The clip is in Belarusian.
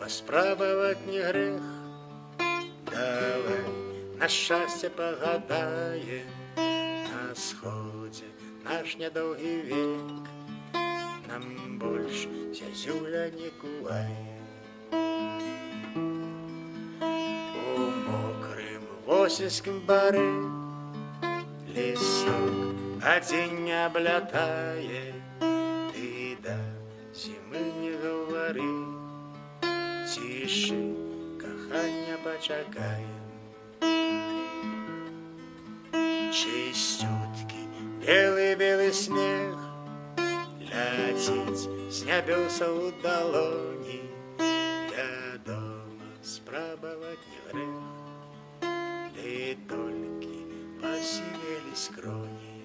паспрабаваць не грэх. Давай на шчасце пагадаем, на сходзе наш нядоўгі век. Нам больш зязюля не кувае. У мокрым восеньскім бары лісток адзін не аблятае. Ты да зімы не гавары, цішы кахання пачакаем. Чысцюткі белы-белы снег ляціць з нябёсаў у далоні. Вядома, спрабаваць не грэх, ды толькі пасівелі скроні.